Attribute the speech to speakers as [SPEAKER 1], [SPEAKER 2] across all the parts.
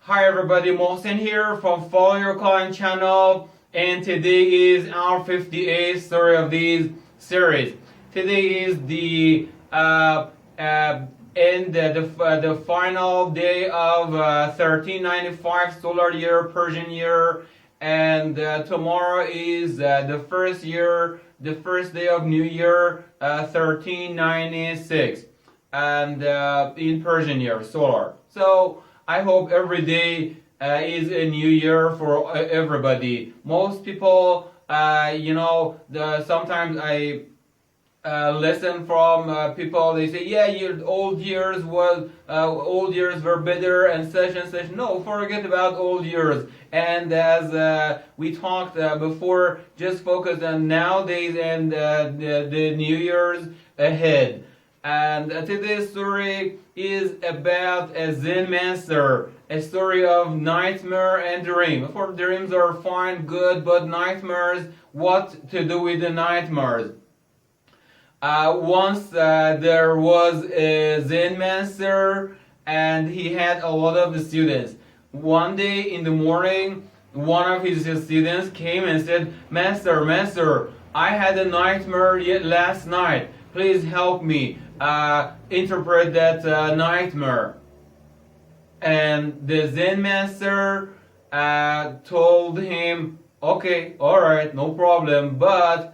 [SPEAKER 1] Hi everybody, Mohsen here from Follow Your Calling channel, and today is our 58th story of this series. Today is the the final day of 1395 solar year Persian year, and tomorrow is the first day of New Year 1396, and in Persian year solar. So I hope every day is a new year for everybody. Most people, sometimes I listen from people. They say, "Yeah, old years were better and such and such." No, forget about old years. And as we talked before, just focus on nowadays and the New Year's ahead. And today's story is about a Zen master, a story of nightmare and dream. For dreams are fine, good, but nightmares, what to do with the nightmares? Once there was a Zen master, and he had a lot of the students. One day in the morning, one of his students came and said, Master, I had a nightmare last night. Please help me interpret that nightmare. And the Zen master told him, okay, alright, no problem, but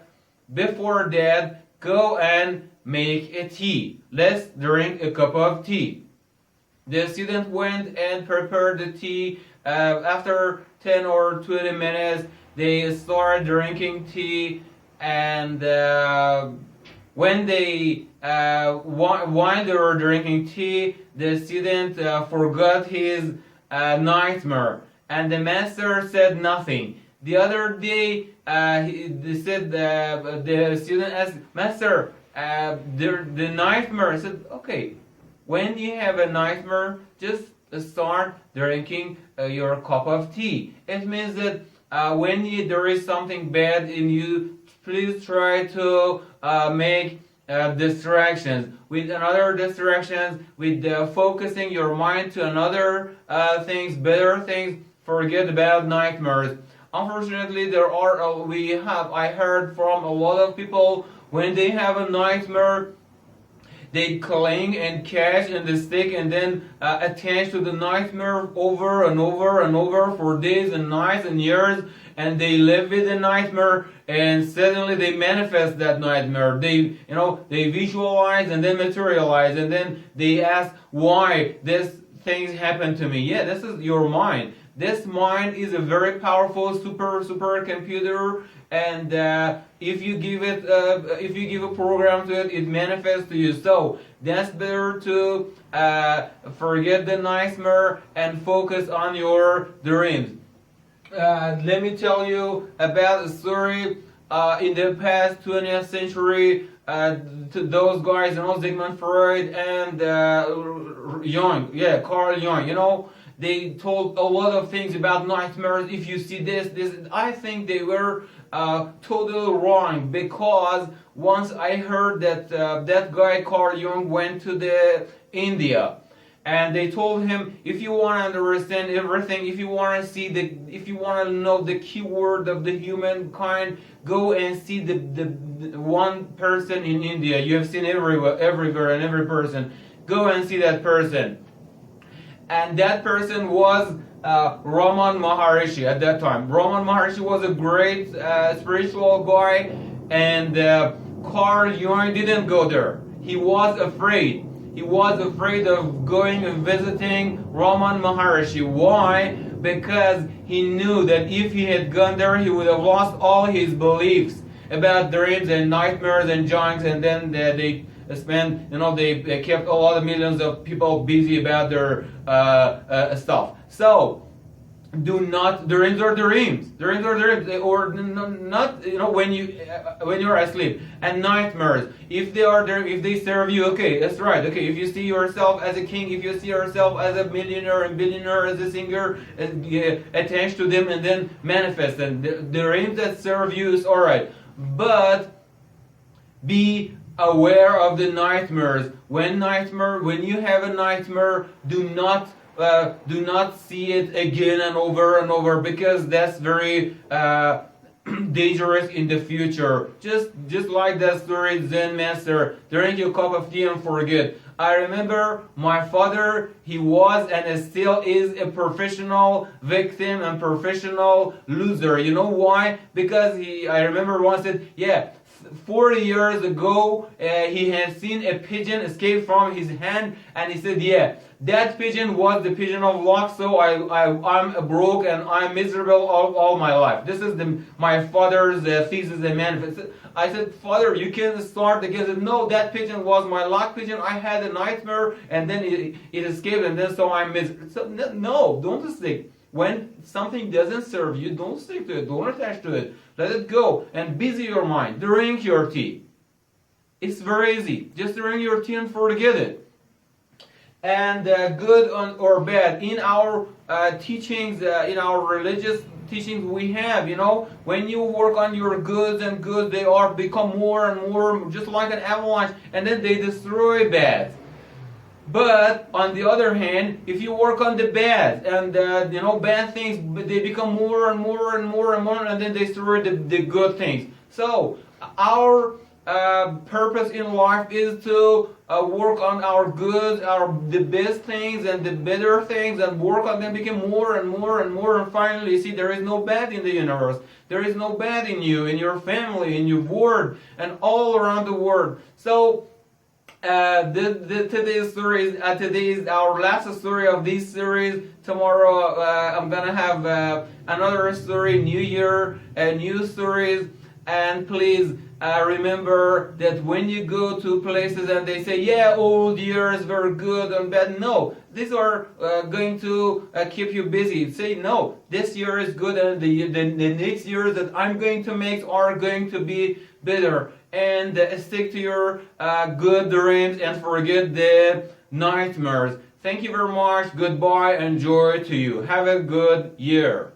[SPEAKER 1] before that, go and make a tea. Let's drink a cup of tea. The student went and prepared the tea. After 10 or 20 minutes, they started drinking tea, and when while they were drinking tea, the student forgot his nightmare, and the master said nothing. The other day, the student asked, Master, the nightmare. I said, okay, when you have a nightmare, just start drinking your cup of tea. It means that when there is something bad in you, please try to make distractions. With another distractions, with focusing your mind to another things, better things. Forget about nightmares. Unfortunately, I heard from a lot of people, when they have a nightmare, they cling and catch in the stick and then attach to the nightmare over and over and over for days and nights and years, and they live with the nightmare, and suddenly they manifest that nightmare. They visualize and then materialize, and then they ask why this things happen to me. Yeah, this is your mind. This mind is a very powerful super computer, and if you give a program to it, it manifests to you. So that's better to forget the nightmare and focus on your dreams. Let me tell you about a story in the past 20th century. To those guys, Sigmund Freud and Jung, Carl Jung, they told a lot of things about nightmares. If you see this, I think they were totally wrong, because once I heard that that guy Carl Jung went to the India, and they told him, if you want to understand everything, if you want to know the keyword of the humankind, go and see the one person in India. You have seen everywhere and every person. Go and see that person. And that person was Raman Maharishi at that time. Raman Maharishi was a great spiritual guy, and Carl Jung didn't go there. He was afraid. He was afraid of going and visiting Raman Maharishi. Why? Because he knew that if he had gone there, he would have lost all his beliefs about dreams and nightmares and junks, and then they kept a lot of millions of people busy about their stuff. So, dreams are dreams. Dreams are dreams, or not. When you're asleep. And nightmares, if they serve you, okay, that's right. Okay, if you see yourself as a king, if you see yourself as a millionaire and billionaire, as a singer, attach to them and then manifest. And the dreams that serve you is all right, but be aware of the nightmares. When you have a nightmare, do not do not see it again and over, because that's very dangerous in the future. Just like that story, Zen master, drink your cup of tea and forget. I remember my father, he was and still is a professional victim and professional loser. You know why? Because I remember once said, yeah, 40 years ago, he had seen a pigeon escape from his hand, and he said, yeah, that pigeon was the pigeon of luck, so I'm broke and I'm miserable all my life. This is my father's thesis and manifest. I said, Father, you can start again. He said, no, that pigeon was my luck pigeon. I had a nightmare, and then it escaped, and then so I'm miserable. So, no, don't stick. When something doesn't serve you, don't stick to it. Don't attach to it. Let it go and busy your mind. Drink your tea. It's very easy. Just drink your tea and forget it. And good or bad, in our teachings, in our religious teachings we have, when you work on your goods and goods, they are become more and more just like an avalanche, and then they destroy bad. But on the other hand, if you work on the bad and bad things, they become more and more and more and more, and then they destroy the good things. So our purpose in life is to work on our goods, the best things and the better things, and work on them, become more and more and more, and finally you see there is no bad in the universe. There is no bad in you, in your family, in your world, and all around the world. So today's story today is our last story of this series. Tomorrow I'm gonna have another story, new year, new stories. And please remember that when you go to places and they say, yeah, old years were good and bad, no, these are going to keep you busy. Say, no, this year is good, and the next years that I'm going to make are going to be better. And stick to your good dreams and forget the nightmares. Thank you very much. Goodbye and joy to you. Have a good year.